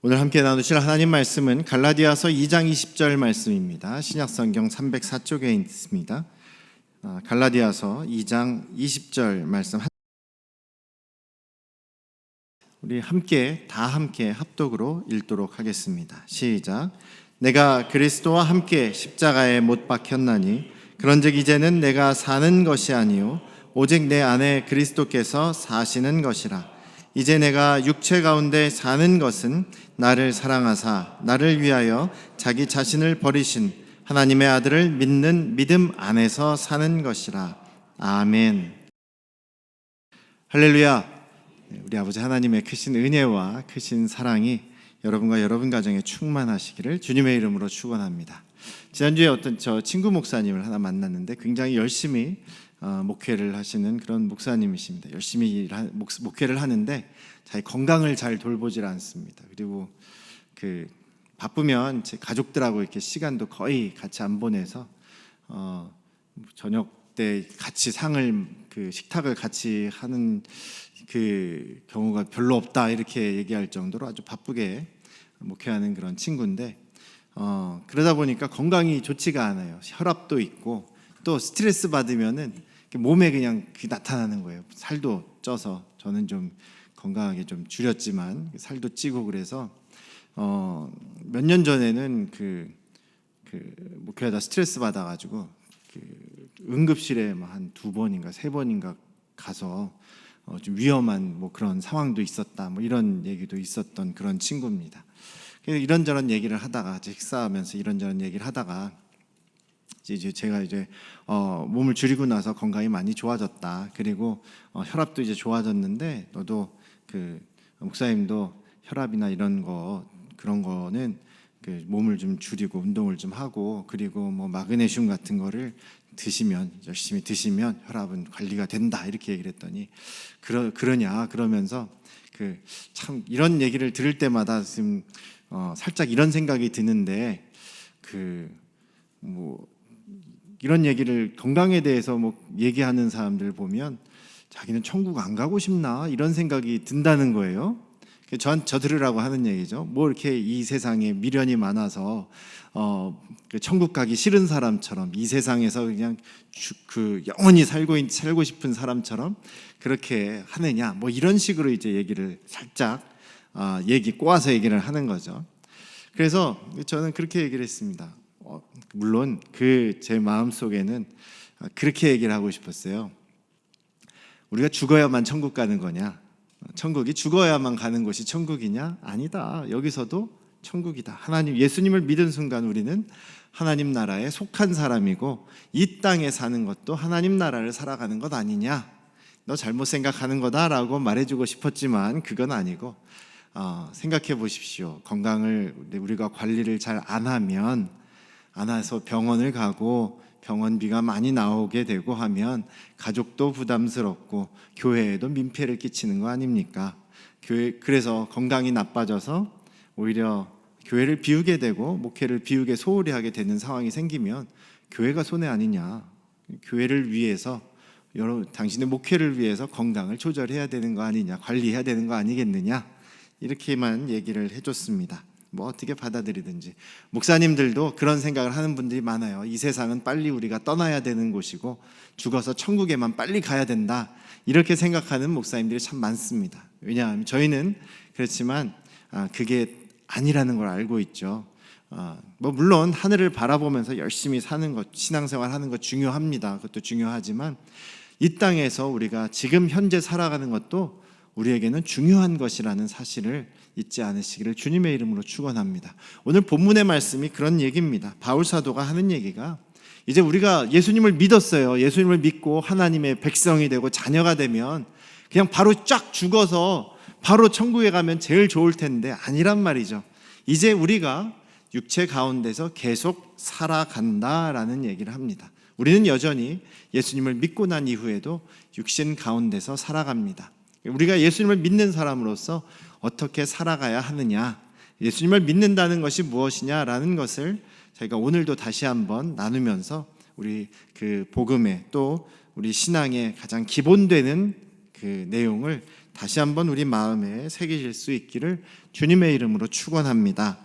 오늘 함께 나누실 하나님 말씀은 갈라디아서 2장 20절 말씀입니다. 신약성경 304쪽에 있습니다. 갈라디아서 2장 20절 말씀, 우리 함께 합독으로 읽도록 하겠습니다. 시작. 내가 그리스도와 함께 십자가에 못 박혔나니 그런즉 이제는 내가 사는 것이 아니요 오직 내 안에 그리스도께서 사시는 것이라. 이제 내가 육체 가운데 사는 것은 나를 사랑하사 나를 위하여 자기 자신을 버리신 하나님의 아들을 믿는 믿음 안에서 사는 것이라. 아멘. 할렐루야. 우리 아버지 하나님의 크신 은혜와 크신 사랑이 여러분과 여러분 가정에 충만하시기를 주님의 이름으로 축원합니다. 지난주에 어떤 저 친구 목사님을 하나 만났는데 굉장히 열심히 목회를 하시는 그런 목사님이십니다. 열심히 목회를 하는데 자기 건강을 잘 돌보질 않습니다. 그리고 바쁘면 제 가족들하고 이렇게 시간도 거의 같이 안 보내서 저녁 때 같이 식탁을 같이 하는 그 경우가 별로 없다 이렇게 얘기할 정도로 아주 바쁘게 목회하는 그런 친구인데 그러다 보니까 건강이 좋지가 않아요. 혈압도 있고 또 스트레스 받으면은 몸에 그냥 나타나는 거예요. 살도 쪄서 저는 좀 건강하게 좀 줄였지만 살도 찌고 그래서 몇 년 전에는 목회하다 스트레스 받아가지고 응급실에 한 2번인가 3번인가 가서 좀 위험한 그런 상황도 있었다 이런 얘기도 있었던 그런 친구입니다. 이런저런 얘기를 하다가 식사하면서 이런저런 얘기를 하다가 이제 제가 몸을 줄이고 나서 건강이 많이 좋아졌다. 그리고 혈압도 이제 좋아졌는데 너도 목사님도 혈압이나 그런 거는 몸을 좀 줄이고 운동을 좀 하고 그리고 마그네슘 같은 거를 열심히 드시면 혈압은 관리가 된다 이렇게 얘기를 했더니 그러냐 그러면서 참 이런 얘기를 들을 때마다 지금 살짝 이런 생각이 드는데 이런 얘기를 건강에 대해서 얘기하는 사람들 보면 자기는 천국 안 가고 싶나 이런 생각이 든다는 거예요. 저 들으라고 하는 얘기죠. 이렇게 이 세상에 미련이 많아서 천국 가기 싫은 사람처럼 이 세상에서 그냥 영원히 살고 싶은 사람처럼 그렇게 하느냐 이런 식으로 이제 얘기를 살짝 꼬아서 얘기를 하는 거죠. 그래서 저는 그렇게 얘기를 했습니다. 물론 제 마음 속에는 그렇게 얘기를 하고 싶었어요. 우리가 죽어야만 천국 가는 거냐? 천국이 죽어야만 가는 곳이 천국이냐? 아니다. 여기서도 천국이다. 예수님을 믿은 순간 우리는 하나님 나라에 속한 사람이고 이 땅에 사는 것도 하나님 나라를 살아가는 것 아니냐? 너 잘못 생각하는 거다라고 말해주고 싶었지만 그건 아니고 생각해 보십시오. 건강을 우리가 관리를 잘 안 해서 병원을 가고 병원비가 많이 나오게 되고 하면 가족도 부담스럽고 교회에도 민폐를 끼치는 거 아닙니까? 그래서 건강이 나빠져서 오히려 교회를 비우게 되고 목회를 비우게 소홀히 하게 되는 상황이 생기면 교회가 손해 아니냐? 교회를 위해서 당신의 목회를 위해서 건강을 조절해야 되는 거 아니냐? 관리해야 되는 거 아니겠느냐? 이렇게만 얘기를 해줬습니다. 어떻게 받아들이든지. 목사님들도 그런 생각을 하는 분들이 많아요. 이 세상은 빨리 우리가 떠나야 되는 곳이고 죽어서 천국에만 빨리 가야 된다 이렇게 생각하는 목사님들이 참 많습니다. 왜냐하면 저희는 그렇지만 그게 아니라는 걸 알고 있죠. 물론 하늘을 바라보면서 열심히 사는 것, 신앙생활 하는 것 중요합니다. 그것도 중요하지만 이 땅에서 우리가 지금 현재 살아가는 것도 우리에게는 중요한 것이라는 사실을 잊지 않으시기를 주님의 이름으로 축원합니다. 오늘 본문의 말씀이 그런 얘기입니다. 바울 사도가 하는 얘기가 이제 우리가 예수님을 믿었어요. 예수님을 믿고 하나님의 백성이 되고 자녀가 되면 그냥 바로 쫙 죽어서 바로 천국에 가면 제일 좋을 텐데 아니란 말이죠. 이제 우리가 육체 가운데서 계속 살아간다라는 얘기를 합니다. 우리는 여전히 예수님을 믿고 난 이후에도 육신 가운데서 살아갑니다. 우리가 예수님을 믿는 사람으로서 어떻게 살아가야 하느냐, 예수님을 믿는다는 것이 무엇이냐라는 것을 저희가 오늘도 다시 한번 나누면서 우리 복음의 또 우리 신앙의 가장 기본되는 내용을 다시 한번 우리 마음에 새기실 수 있기를 주님의 이름으로 축원합니다.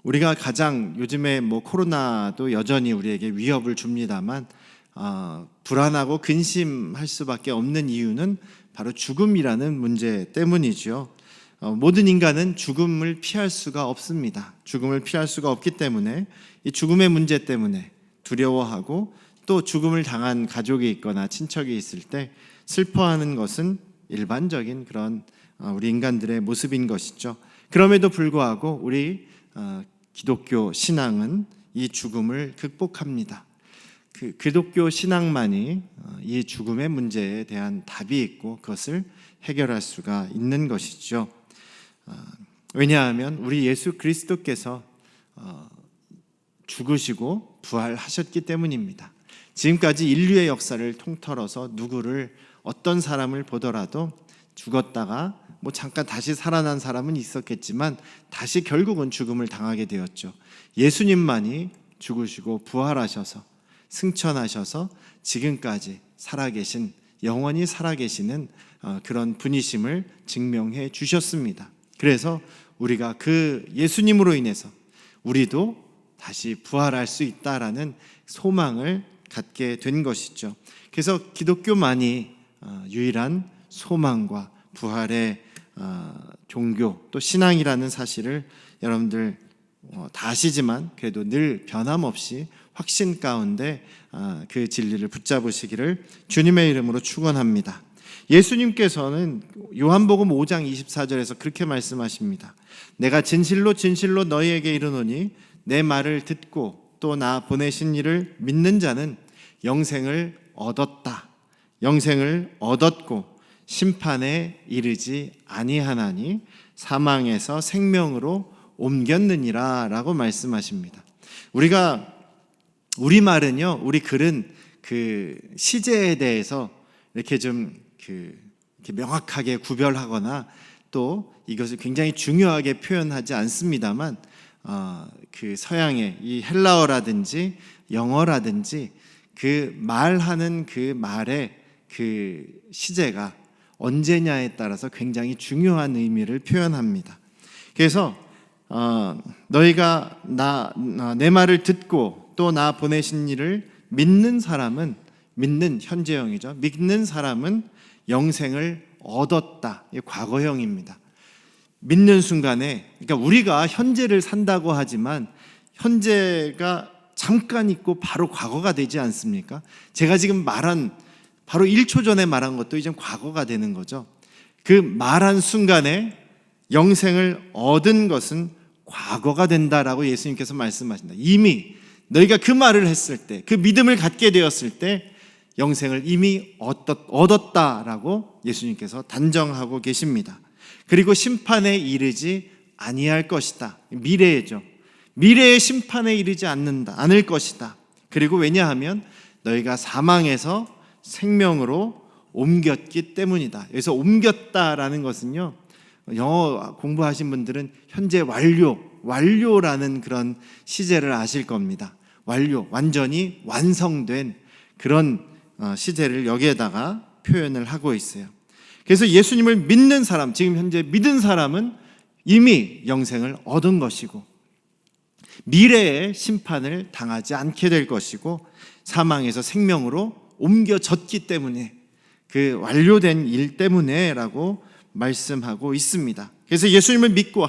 우리가 가장 요즘에 코로나도 여전히 우리에게 위협을 줍니다만 불안하고 근심할 수밖에 없는 이유는 바로 죽음이라는 문제 때문이죠. 모든 인간은 죽음을 피할 수가 없습니다. 죽음을 피할 수가 없기 때문에 이 죽음의 문제 때문에 두려워하고 또 죽음을 당한 가족이 있거나 친척이 있을 때 슬퍼하는 것은 일반적인 그런 우리 인간들의 모습인 것이죠. 그럼에도 불구하고 우리 기독교 신앙은 이 죽음을 극복합니다. 그 기독교 신앙만이 이 죽음의 문제에 대한 답이 있고 그것을 해결할 수가 있는 것이죠. 왜냐하면 우리 예수 그리스도께서 죽으시고 부활하셨기 때문입니다. 지금까지 인류의 역사를 통틀어서 누구를 어떤 사람을 보더라도 죽었다가 잠깐 다시 살아난 사람은 있었겠지만 다시 결국은 죽음을 당하게 되었죠. 예수님만이 죽으시고 부활하셔서 승천하셔서 지금까지 살아계신, 영원히 살아계시는 그런 분이심을 증명해 주셨습니다. 그래서 우리가 그 예수님으로 인해서 우리도 다시 부활할 수 있다라는 소망을 갖게 된 것이죠. 그래서 기독교만이 유일한 소망과 부활의 종교 또 신앙이라는 사실을 여러분들 다 아시지만 그래도 늘 변함없이 확신 가운데 그 진리를 붙잡으시기를 주님의 이름으로 축원합니다. 예수님께서는 요한복음 5장 24절에서 그렇게 말씀하십니다. 내가 진실로 진실로 너희에게 이르노니 내 말을 듣고 또 나 보내신 이를 믿는 자는 영생을 얻었다. 영생을 얻었고 심판에 이르지 아니하나니 사망에서 생명으로 옮겼느니라 라고 말씀하십니다. 우리 말은요, 우리 글은 그 시제에 대해서 이렇게 좀 이렇게 명확하게 구별하거나 또 이것을 굉장히 중요하게 표현하지 않습니다만 그 서양의 이 헬라어라든지 영어라든지 그 말하는 그 말의 그 시제가 언제냐에 따라서 굉장히 중요한 의미를 표현합니다. 그래서 너희가 내 말을 듣고 또 나 보내신 이를 믿는 사람은, 믿는 현재형이죠. 믿는 사람은 영생을 얻었다. 이게 과거형입니다. 믿는 순간에, 그러니까 우리가 현재를 산다고 하지만 현재가 잠깐 있고 바로 과거가 되지 않습니까? 제가 지금 말한 바로 1초 전에 말한 것도 이제 과거가 되는 거죠. 그 말한 순간에 영생을 얻은 것은 과거가 된다라고 예수님께서 말씀하신다. 이미 너희가 그 말을 했을 때, 그 믿음을 갖게 되었을 때 영생을 이미 얻었다라고 예수님께서 단정하고 계십니다. 그리고 심판에 이르지 아니할 것이다. 미래죠. 미래의 심판에 이르지 않을 것이다. 그리고 왜냐하면 너희가 사망에서 생명으로 옮겼기 때문이다. 여기서 옮겼다라는 것은요, 영어 공부하신 분들은 현재 완료라는 그런 시제를 아실 겁니다. 완료, 완전히 완성된 그런 시제를 여기에다가 표현을 하고 있어요. 그래서 예수님을 믿는 사람, 지금 현재 믿은 사람은 이미 영생을 얻은 것이고 미래의 심판을 당하지 않게 될 것이고 사망에서 생명으로 옮겨졌기 때문에 그 완료된 일 때문에 라고 말씀하고 있습니다. 그래서 예수님을 믿고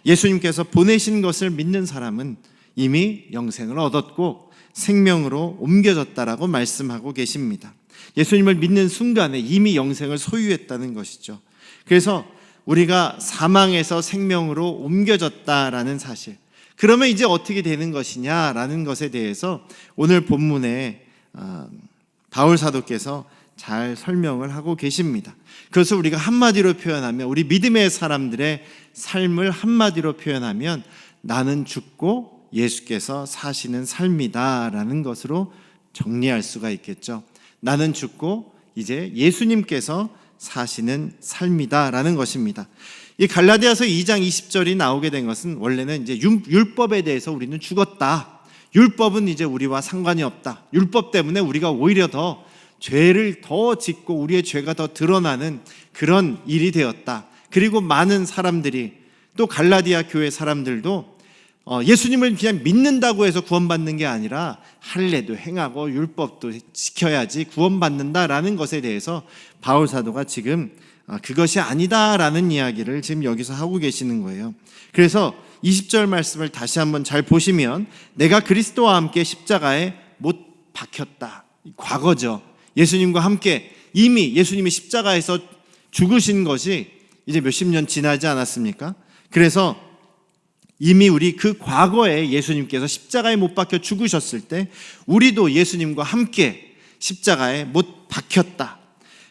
예수님께서 보내신 것을 믿는 사람은 이미 영생을 얻었고 생명으로 옮겨졌다라고 말씀하고 계십니다. 예수님을 믿는 순간에 이미 영생을 소유했다는 것이죠. 그래서 우리가 사망에서 생명으로 옮겨졌다라는 사실, 그러면 이제 어떻게 되는 것이냐라는 것에 대해서 오늘 본문에 바울 사도께서 잘 설명을 하고 계십니다. 그래서 우리가 한마디로 표현하면, 우리 믿음의 사람들의 삶을 한마디로 표현하면 나는 죽고 예수께서 사시는 삶이다라는 것으로 정리할 수가 있겠죠. 나는 죽고 이제 예수님께서 사시는 삶이다라는 것입니다. 이 갈라디아서 2장 20절이 나오게 된 것은 원래는 이제 율법에 대해서 우리는 죽었다. 율법은 이제 우리와 상관이 없다. 율법 때문에 우리가 오히려 더 죄를 더 짓고 우리의 죄가 더 드러나는 그런 일이 되었다. 그리고 많은 사람들이, 또 갈라디아 교회 사람들도 예수님을 그냥 믿는다고 해서 구원받는 게 아니라 할례도 행하고 율법도 지켜야지 구원받는다라는 것에 대해서 바울 사도가 지금 그것이 아니다라는 이야기를 지금 여기서 하고 계시는 거예요. 그래서 20절 말씀을 다시 한번 잘 보시면, 내가 그리스도와 함께 십자가에 못 박혔다. 과거죠. 예수님과 함께 이미 예수님이 십자가에서 죽으신 것이 이제 몇십 년 지나지 않았습니까? 그래서 이미 우리 그 과거에 예수님께서 십자가에 못 박혀 죽으셨을 때 우리도 예수님과 함께 십자가에 못 박혔다.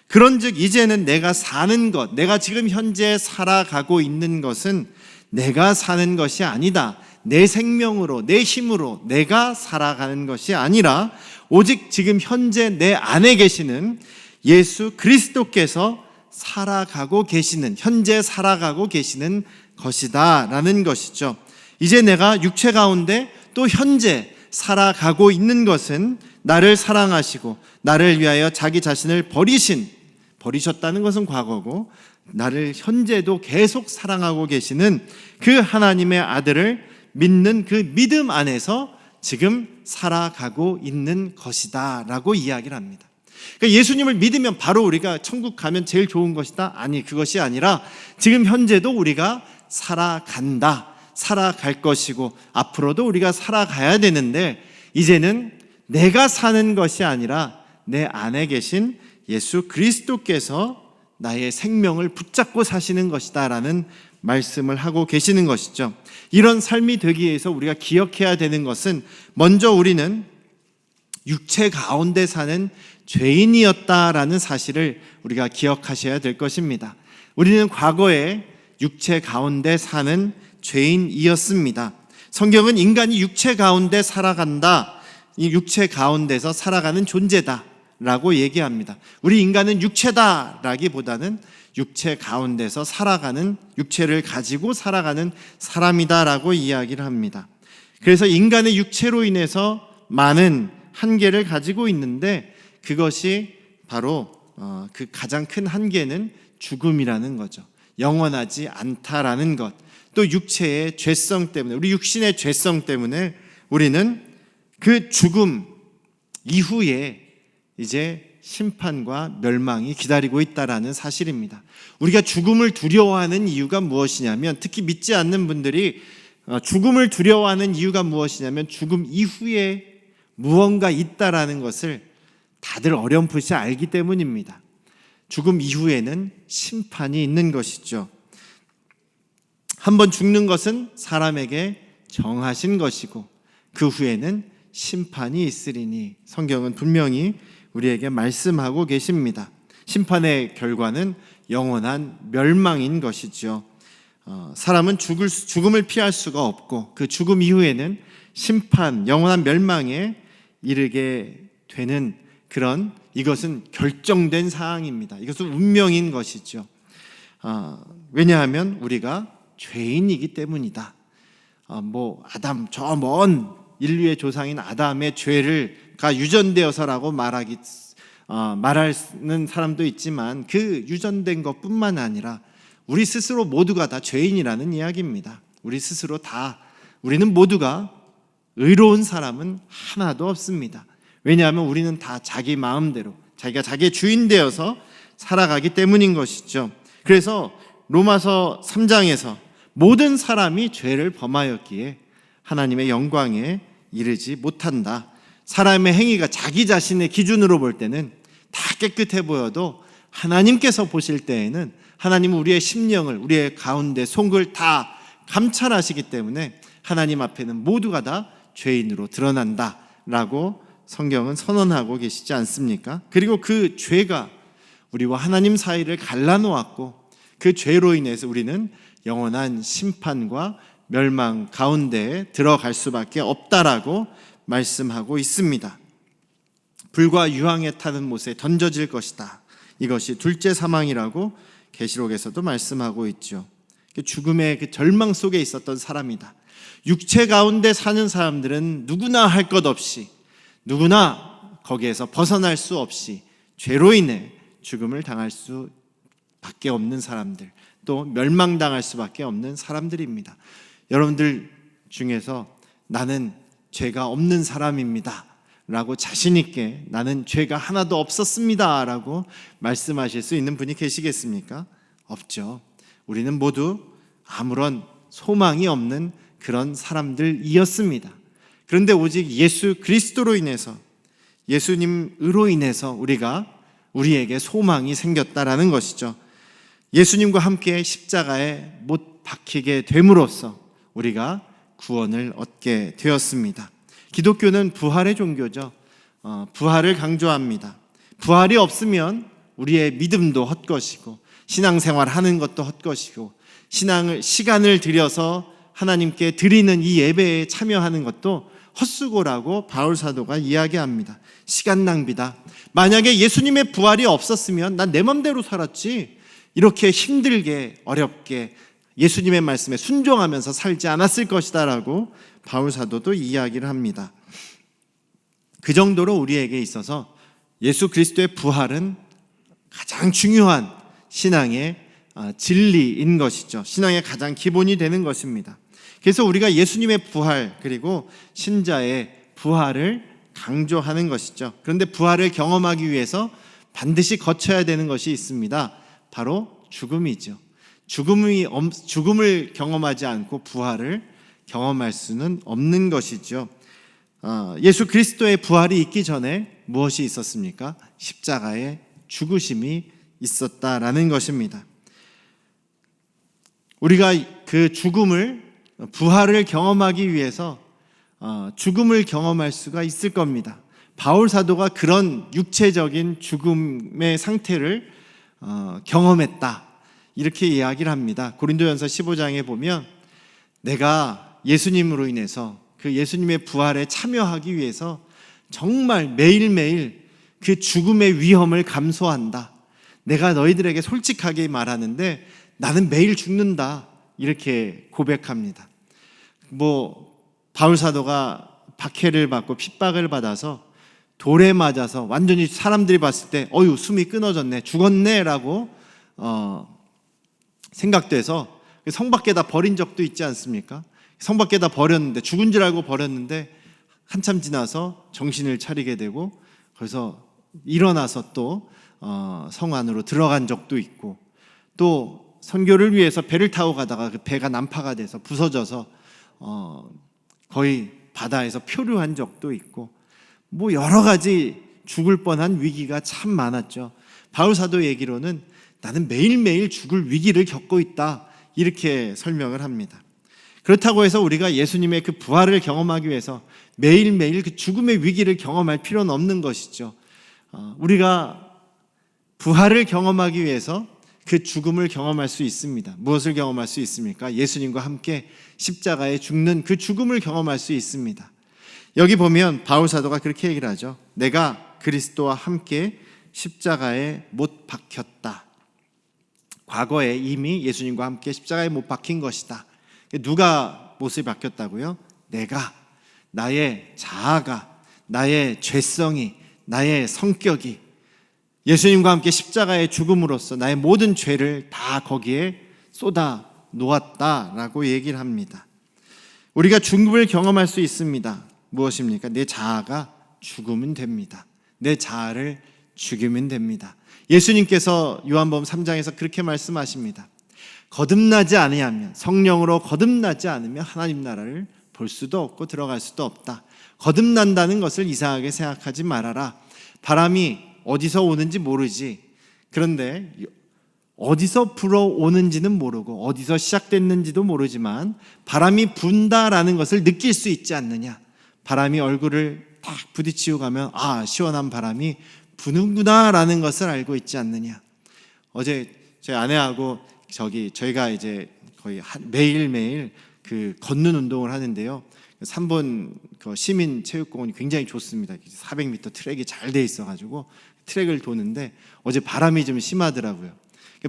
그런즉 이제는 내가 사는 것, 내가 지금 현재 살아가고 있는 것은 내가 사는 것이 아니다. 내 생명으로, 내 힘으로 내가 살아가는 것이 아니라 오직 지금 현재 내 안에 계시는 예수 그리스도께서 살아가고 계시는, 현재 살아가고 계시는 것이다 라는 것이죠. 이제 내가 육체 가운데 또 현재 살아가고 있는 것은 나를 사랑하시고 나를 위하여 자기 자신을 버리셨다는 것은 과거고, 나를 현재도 계속 사랑하고 계시는 그 하나님의 아들을 믿는 그 믿음 안에서 지금 살아가고 있는 것이다 라고 이야기를 합니다. 그러니까 예수님을 믿으면 바로 우리가 천국 가면 제일 좋은 것이다? 아니, 그것이 아니라 지금 현재도 우리가 살아간다, 살아갈 것이고 앞으로도 우리가 살아가야 되는데, 이제는 내가 사는 것이 아니라 내 안에 계신 예수 그리스도께서 나의 생명을 붙잡고 사시는 것이다 라는 말씀을 하고 계시는 것이죠. 이런 삶이 되기 위해서 우리가 기억해야 되는 것은, 먼저 우리는 육체 가운데 사는 죄인이었다라는 사실을 우리가 기억하셔야 될 것입니다. 우리는 과거에 육체 가운데 사는 죄인이었습니다. 성경은 인간이 육체 가운데 살아간다, 이 육체 가운데서 살아가는 존재다 라고 얘기합니다. 우리 인간은 육체다라기보다는 육체 가운데서 살아가는, 육체를 가지고 살아가는 사람이다라고 이야기를 합니다. 그래서 인간의 육체로 인해서 많은 한계를 가지고 있는데, 그것이 바로 그 가장 큰 한계는 죽음이라는 거죠. 영원하지 않다라는 것, 또 육체의 죄성 때문에, 우리 육신의 죄성 때문에 우리는 그 죽음 이후에 이제 심판과 멸망이 기다리고 있다라는 사실입니다. 우리가 죽음을 두려워하는 이유가 무엇이냐면, 특히 믿지 않는 분들이 죽음을 두려워하는 이유가 무엇이냐면, 죽음 이후에 무언가 있다라는 것을 다들 어렴풋이 알기 때문입니다. 죽음 이후에는 심판이 있는 것이죠. 한번 죽는 것은 사람에게 정하신 것이고 그 후에는 심판이 있으리니, 성경은 분명히 우리에게 말씀하고 계십니다. 심판의 결과는 영원한 멸망인 것이죠. 사람은 죽음을 피할 수가 없고 그 죽음 이후에는 심판, 영원한 멸망에 이르게 되는 그런, 이것은 결정된 사항입니다. 이것은 운명인 것이죠. 왜냐하면 우리가 죄인이기 때문이다. 아담, 저 먼 인류의 조상인 아담의 죄가 유전되어서라고 말하는 사람도 있지만, 그 유전된 것뿐만 아니라 우리 스스로 모두가 다 죄인이라는 이야기입니다. 우리는 모두가 의로운 사람은 하나도 없습니다. 왜냐하면 우리는 다 자기 마음대로, 자기가 자기의 주인 되어서 살아가기 때문인 것이죠. 그래서 로마서 3장에서 모든 사람이 죄를 범하였기에 하나님의 영광에 이르지 못한다. 사람의 행위가 자기 자신의 기준으로 볼 때는 다 깨끗해 보여도 하나님께서 보실 때에는, 하나님은 우리의 심령을, 우리의 가운데 속을 다 감찰하시기 때문에 하나님 앞에는 모두가 다 죄인으로 드러난다라고 성경은 선언하고 계시지 않습니까? 그리고 그 죄가 우리와 하나님 사이를 갈라놓았고 그 죄로 인해서 우리는 영원한 심판과 멸망 가운데에 들어갈 수밖에 없다라고 말씀하고 있습니다. 불과 유황에 타는 못에 던져질 것이다. 이것이 둘째 사망이라고 계시록에서도 말씀하고 있죠. 죽음의 그 절망 속에 있었던 사람이다. 육체 가운데 사는 사람들은 누구나 할 것 없이, 누구나 거기에서 벗어날 수 없이 죄로 인해 죽음을 당할 수밖에 없는 사람들, 또 멸망당할 수밖에 없는 사람들입니다. 여러분들 중에서 나는 죄가 없는 사람입니다 라고 자신 있게 나는 죄가 하나도 없었습니다 라고 말씀하실 수 있는 분이 계시겠습니까? 없죠. 우리는 모두 아무런 소망이 없는 그런 사람들이었습니다. 그런데 오직 예수 그리스도로 인해서, 예수님으로 인해서 우리에게 소망이 생겼다라는 것이죠. 예수님과 함께 십자가에 못 박히게 됨으로써 우리가 구원을 얻게 되었습니다. 기독교는 부활의 종교죠. 부활을 강조합니다. 부활이 없으면 우리의 믿음도 헛것이고 신앙생활 하는 것도 헛것이고 시간을 들여서 하나님께 드리는 이 예배에 참여하는 것도 헛수고라고 바울 사도가 이야기합니다. 시간 낭비다. 만약에 예수님의 부활이 없었으면 난 내 맘대로 살았지 이렇게 힘들게 어렵게 예수님의 말씀에 순종하면서 살지 않았을 것이다 라고 바울 사도도 이야기를 합니다. 그 정도로 우리에게 있어서 예수 그리스도의 부활은 가장 중요한 신앙의 진리인 것이죠. 신앙의 가장 기본이 되는 것입니다. 그래서 우리가 예수님의 부활 그리고 신자의 부활을 강조하는 것이죠. 그런데 부활을 경험하기 위해서 반드시 거쳐야 되는 것이 있습니다. 바로 죽음이죠. 죽음을 경험하지 않고 부활을 경험할 수는 없는 것이죠. 예수 그리스도의 부활이 있기 전에 무엇이 있었습니까? 십자가의 죽으심이 있었다라는 것입니다. 우리가 그 부활을 경험하기 위해서 죽음을 경험할 수가 있을 겁니다. 바울 사도가 그런 육체적인 죽음의 상태를 경험했다 이렇게 이야기를 합니다. 고린도전서 15장에 보면 내가 예수님으로 인해서 그 예수님의 부활에 참여하기 위해서 정말 매일매일 그 죽음의 위험을 감수한다. 내가 너희들에게 솔직하게 말하는데 나는 매일 죽는다 이렇게 고백합니다. 바울 사도가 박해를 받고 핍박을 받아서 돌에 맞아서 완전히 사람들이 봤을 때 숨이 끊어졌네, 죽었네 라고 생각돼서 성 밖에다 버린 적도 있지 않습니까? 성 밖에다 버렸는데, 죽은 줄 알고 버렸는데 한참 지나서 정신을 차리게 되고 그래서 일어나서 또 성 안으로 들어간 적도 있고, 또 선교를 위해서 배를 타고 가다가 그 배가 난파가 돼서 부서져서 거의 바다에서 표류한 적도 있고, 여러 가지 죽을 뻔한 위기가 참 많았죠. 바울 사도 얘기로는 나는 매일매일 죽을 위기를 겪고 있다 이렇게 설명을 합니다. 그렇다고 해서 우리가 예수님의 그 부활을 경험하기 위해서 매일매일 그 죽음의 위기를 경험할 필요는 없는 것이죠. 우리가 부활을 경험하기 위해서 그 죽음을 경험할 수 있습니다. 무엇을 경험할 수 있습니까? 예수님과 함께 십자가에 죽는 그 죽음을 경험할 수 있습니다. 여기 보면 바울 사도가 그렇게 얘기를 하죠. 내가 그리스도와 함께 십자가에 못 박혔다. 과거에 이미 예수님과 함께 십자가에 못 박힌 것이다. 누가 못을 박혔다고요? 내가, 나의 자아가, 나의 죄성이, 나의 성격이 예수님과 함께 십자가에 죽음으로써 나의 모든 죄를 다 거기에 쏟아 놓았다라고 얘기를 합니다. 우리가 죽음을 경험할 수 있습니다. 무엇입니까? 내 자아가 죽으면 됩니다. 내 자아를 죽이면 됩니다. 예수님께서 요한복음 3장에서 그렇게 말씀하십니다. 거듭나지 아니하면, 성령으로 거듭나지 않으면 하나님 나라를 볼 수도 없고 들어갈 수도 없다. 거듭난다는 것을 이상하게 생각하지 말아라. 바람이 어디서 오는지 모르지. 그런데 어디서 불어오는지는 모르고 어디서 시작됐는지도 모르지만 바람이 분다라는 것을 느낄 수 있지 않느냐. 바람이 얼굴을 딱 부딪히고 가면 시원한 바람이 부는구나라는 것을 알고 있지 않느냐. 어제 저희 아내하고 저희가 이제 거의 매일매일 그 걷는 운동을 하는데요. 3번 시민 체육공원이 굉장히 좋습니다. 400m 트랙이 잘 돼 있어가지고 트랙을 도는데 어제 바람이 좀 심하더라고요.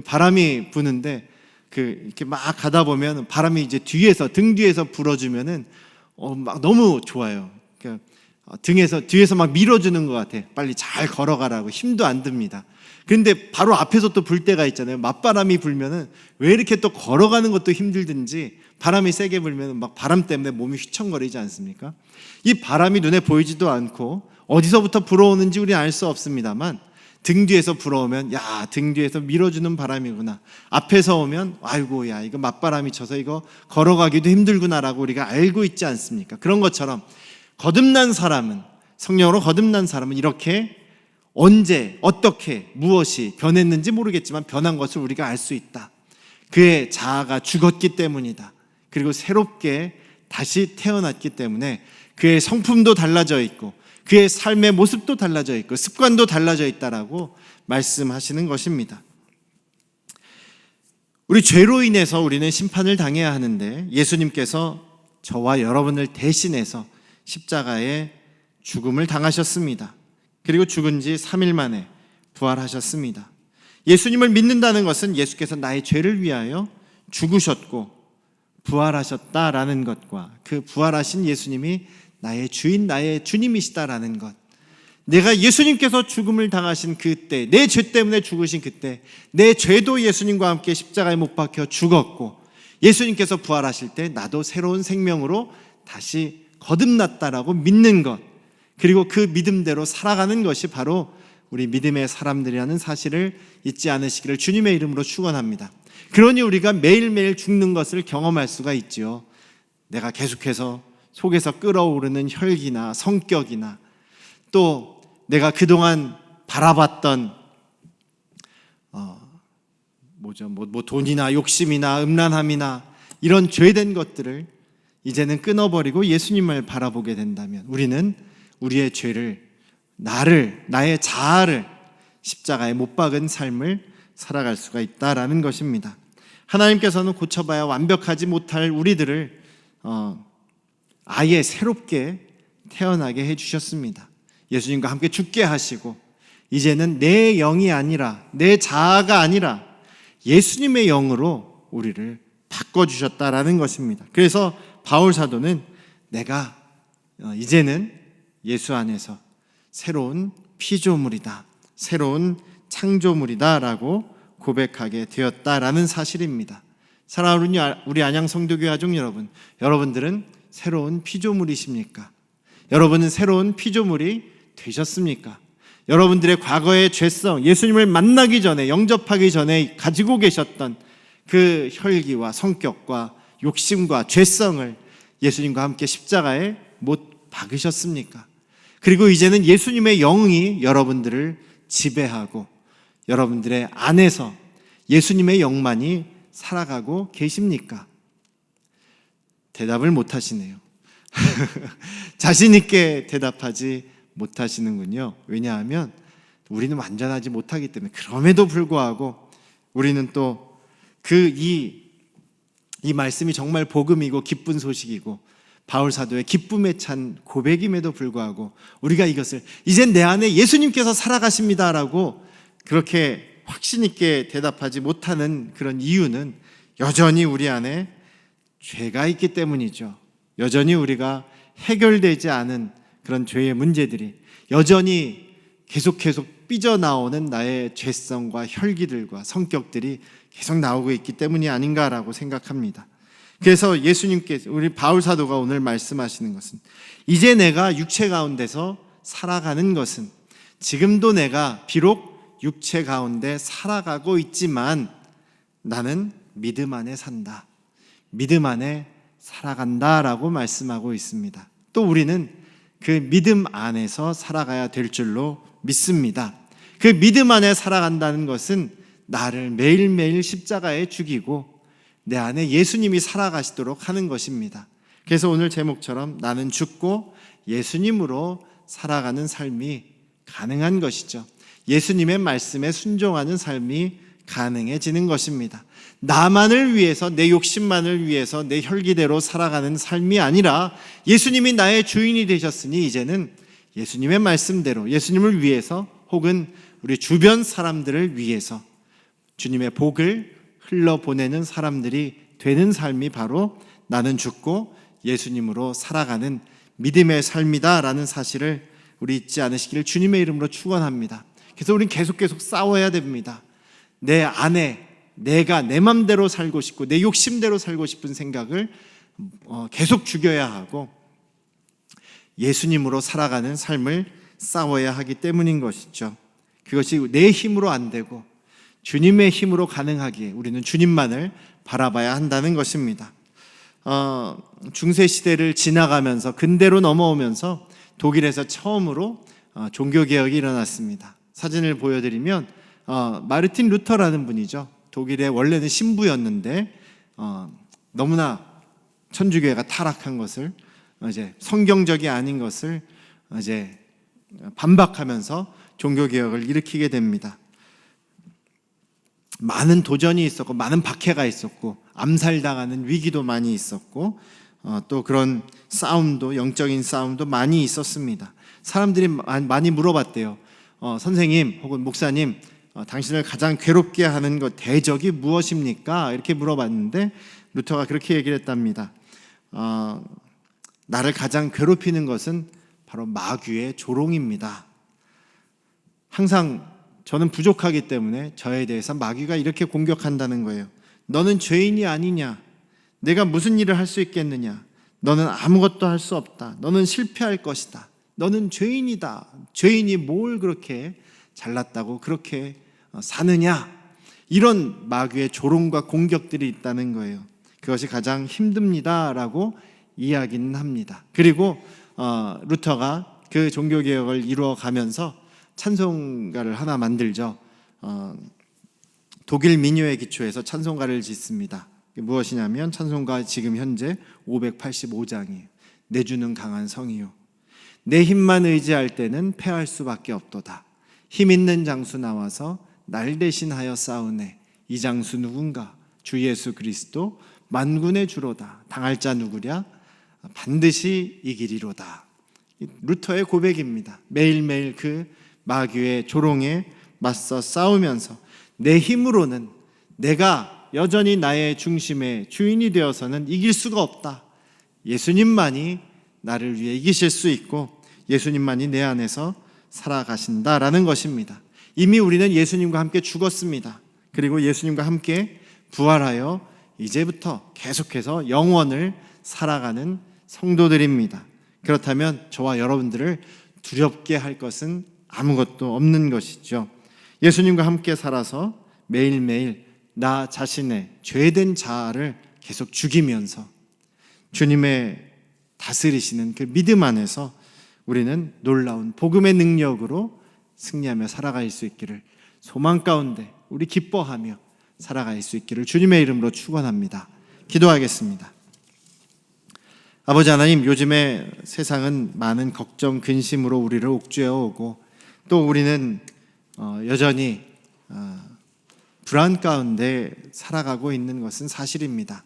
바람이 부는데 이렇게 막 가다 보면 바람이 이제 등 뒤에서 불어주면은 막 너무 좋아요. 그러니까 뒤에서 막 밀어주는 것 같아. 빨리 잘 걸어가라고. 힘도 안 듭니다. 그런데 바로 앞에서 또 불 때가 있잖아요. 맞바람이 불면은 왜 이렇게 또 걸어가는 것도 힘들든지 바람이 세게 불면은 막 바람 때문에 몸이 휘청거리지 않습니까? 이 바람이 눈에 보이지도 않고 어디서부터 불어오는지 우리는 알 수 없습니다만 등 뒤에서 불어오면 야, 등 뒤에서 밀어주는 바람이구나. 앞에서 오면 아이고 야, 이거 맞바람이 쳐서 이거 걸어가기도 힘들구나라고 우리가 알고 있지 않습니까? 그런 것처럼 거듭난 사람은, 성령으로 거듭난 사람은 이렇게 언제 어떻게 무엇이 변했는지 모르겠지만 변한 것을 우리가 알 수 있다. 그의 자아가 죽었기 때문이다. 그리고 새롭게 다시 태어났기 때문에 그의 성품도 달라져 있고 그의 삶의 모습도 달라져 있고 습관도 달라져 있다라고 말씀하시는 것입니다. 우리 죄로 인해서 우리는 심판을 당해야 하는데 예수님께서 저와 여러분을 대신해서 십자가에 죽음을 당하셨습니다. 그리고 죽은 지 3일 만에 부활하셨습니다. 예수님을 믿는다는 것은 예수께서 나의 죄를 위하여 죽으셨고 부활하셨다라는 것과 그 부활하신 예수님이 나의 주인, 나의 주님이시다라는 것. 내가 예수님께서 죽음을 당하신 그때, 내 죄 때문에 죽으신 그때, 내 죄도 예수님과 함께 십자가에 못 박혀 죽었고 예수님께서 부활하실 때 나도 새로운 생명으로 다시 거듭났다라고 믿는 것, 그리고 그 믿음대로 살아가는 것이 바로 우리 믿음의 사람들이라는 사실을 잊지 않으시기를 주님의 이름으로 축원합니다. 그러니 우리가 매일매일 죽는 것을 경험할 수가 있지요. 내가 계속해서 속에서 끓어오르는 혈기나 성격이나 또 내가 그동안 바라봤던 돈이나 욕심이나 음란함이나 이런 죄된 것들을 이제는 끊어버리고 예수님을 바라보게 된다면 우리는 우리의 죄를, 나의 자아를 십자가에 못 박은 삶을 살아갈 수가 있다라는 것입니다. 하나님께서는 고쳐봐야 완벽하지 못할 우리들을 아예 새롭게 태어나게 해주셨습니다. 예수님과 함께 죽게 하시고 이제는 내 영이 아니라 내 자아가 아니라 예수님의 영으로 우리를 바꿔주셨다라는 것입니다. 그래서 바울 사도는 내가 이제는 예수 안에서 새로운 피조물이다, 새로운 창조물이다 라고 고백하게 되었다라는 사실입니다. 사랑하는 우리 안양 성도교회 가족 여러분, 여러분들은 새로운 피조물이십니까? 여러분은 새로운 피조물이 되셨습니까? 여러분들의 과거의 죄성, 예수님을 만나기 전에, 영접하기 전에 가지고 계셨던 그 혈기와 성격과 욕심과 죄성을 예수님과 함께 십자가에 못 박으셨습니까? 그리고 이제는 예수님의 영이 여러분들을 지배하고 여러분들의 안에서 예수님의 영만이 살아가고 계십니까? 대답을 못 하시네요. 자신 있게 대답하지 못하시는군요. 왜냐하면 우리는 완전하지 못하기 때문에. 그럼에도 불구하고 우리는 또 이 말씀이 정말 복음이고 기쁜 소식이고 바울 사도의 기쁨에 찬 고백임에도 불구하고 우리가 이것을 이젠 내 안에 예수님께서 살아가십니다라고 그렇게 확신 있게 대답하지 못하는 그런 이유는 여전히 우리 안에 죄가 있기 때문이죠. 여전히 우리가 해결되지 않은 그런 죄의 문제들이 여전히 계속 삐져나오는 나의 죄성과 혈기들과 성격들이 계속 나오고 있기 때문이 아닌가라고 생각합니다. 그래서 예수님께서, 우리 바울 사도가 오늘 말씀하시는 것은 이제 내가 육체 가운데서 살아가는 것은 지금도 내가 비록 육체 가운데 살아가고 있지만 나는 믿음 안에 산다, 믿음 안에 살아간다라고 말씀하고 있습니다. 또 우리는 그 믿음 안에서 살아가야 될 줄로 믿습니다. 그 믿음 안에 살아간다는 것은 나를 매일매일 십자가에 죽이고 내 안에 예수님이 살아가시도록 하는 것입니다. 그래서 오늘 제목처럼 나는 죽고 예수님으로 살아가는 삶이 가능한 것이죠. 예수님의 말씀에 순종하는 삶이 가능해지는 것입니다. 나만을 위해서, 내 욕심만을 위해서 내 혈기대로 살아가는 삶이 아니라 예수님이 나의 주인이 되셨으니 이제는 예수님의 말씀대로 예수님을 위해서 혹은 우리 주변 사람들을 위해서 주님의 복을 흘러보내는 사람들이 되는 삶이 바로 나는 죽고 예수님으로 살아가는 믿음의 삶이다라는 사실을 우리 잊지 않으시기를 주님의 이름으로 축원합니다. 그래서 우리는 계속 싸워야 됩니다. 내 안에 내가 내 맘대로 살고 싶고 내 욕심대로 살고 싶은 생각을 계속 죽여야 하고 예수님으로 살아가는 삶을 싸워야 하기 때문인 것이죠. 그것이 내 힘으로 안 되고 주님의 힘으로 가능하기에 우리는 주님만을 바라봐야 한다는 것입니다. 중세 시대를 지나가면서 근대로 넘어오면서 독일에서 처음으로 종교개혁이 일어났습니다. 사진을 보여드리면 마르틴 루터라는 분이죠. 독일의 원래는 신부였는데 너무나 천주교회가 타락한 것을 이제 성경적이 아닌 것을 이제 반박하면서 종교개혁을 일으키게 됩니다. 많은 도전이 있었고 많은 박해가 있었고 암살당하는 위기도 많이 있었고 또 그런 싸움도 영적인 싸움도 많이 있었습니다. 사람들이 많이 물어봤대요. 선생님 혹은 목사님, 당신을 가장 괴롭게 하는 것 대적이 무엇입니까? 이렇게 물어봤는데 루터가 그렇게 얘기를 했답니다. 나를 가장 괴롭히는 것은 바로 마귀의 조롱입니다. 항상 저는 부족하기 때문에 저에 대해서 마귀가 이렇게 공격한다는 거예요. 너는 죄인이 아니냐? 내가 무슨 일을 할 수 있겠느냐? 너는 아무것도 할 수 없다. 너는 실패할 것이다. 너는 죄인이다. 죄인이 뭘 그렇게 잘났다고 그렇게 사느냐? 이런 마귀의 조롱과 공격들이 있다는 거예요. 그것이 가장 힘듭니다라고 이야기는 합니다. 그리고 루터가 그 종교개혁을 이루어가면서 찬송가를 하나 만들죠. 독일 민요에 기초해서 찬송가를 짓습니다. 무엇이냐면 찬송가 지금 현재 585장이에요. 내 주는 강한 성이요 내 힘만 의지할 때는 패할 수밖에 없도다. 힘 있는 장수 나와서 날 대신하여 싸우네. 이 장수 누군가? 주 예수 그리스도 만군의 주로다. 당할 자 누구랴? 반드시 이기리로다. 루터의 고백입니다. 매일매일 그 마귀의 조롱에 맞서 싸우면서 내 힘으로는 내가 여전히 나의 중심의 주인이 되어서는 이길 수가 없다. 예수님만이 나를 위해 이기실 수 있고 예수님만이 내 안에서 살아가신다라는 것입니다. 이미 우리는 예수님과 함께 죽었습니다. 그리고 예수님과 함께 부활하여 이제부터 계속해서 영원을 살아가는 성도들입니다. 그렇다면 저와 여러분들을 두렵게 할 것은 아무것도 없는 것이죠. 예수님과 함께 살아서 매일매일 나 자신의 죄된 자아를 계속 죽이면서 주님의 다스리시는 그 믿음 안에서 우리는 놀라운 복음의 능력으로 승리하며 살아갈 수 있기를 소망 가운데 우리 기뻐하며 살아갈 수 있기를 주님의 이름으로 축원합니다. 기도하겠습니다. 아버지 하나님, 요즘에 세상은 많은 걱정, 근심으로 우리를 옥죄어 오고 또 우리는 여전히 불안 가운데 살아가고 있는 것은 사실입니다.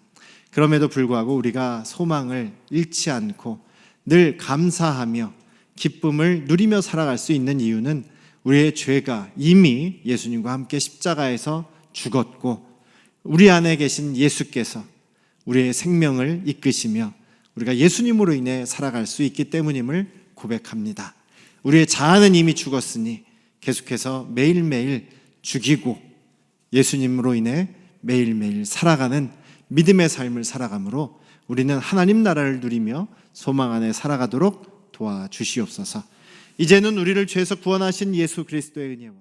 그럼에도 불구하고 우리가 소망을 잃지 않고 늘 감사하며 기쁨을 누리며 살아갈 수 있는 이유는 우리의 죄가 이미 예수님과 함께 십자가에서 죽었고 우리 안에 계신 예수께서 우리의 생명을 이끄시며 우리가 예수님으로 인해 살아갈 수 있기 때문임을 고백합니다. 우리의 자아는 이미 죽었으니 계속해서 매일매일 죽이고 예수님으로 인해 매일매일 살아가는 믿음의 삶을 살아가므로 우리는 하나님 나라를 누리며 소망 안에 살아가도록 도와주시옵소서. 이제는 우리를 죄에서 구원하신 예수 그리스도의 은혜와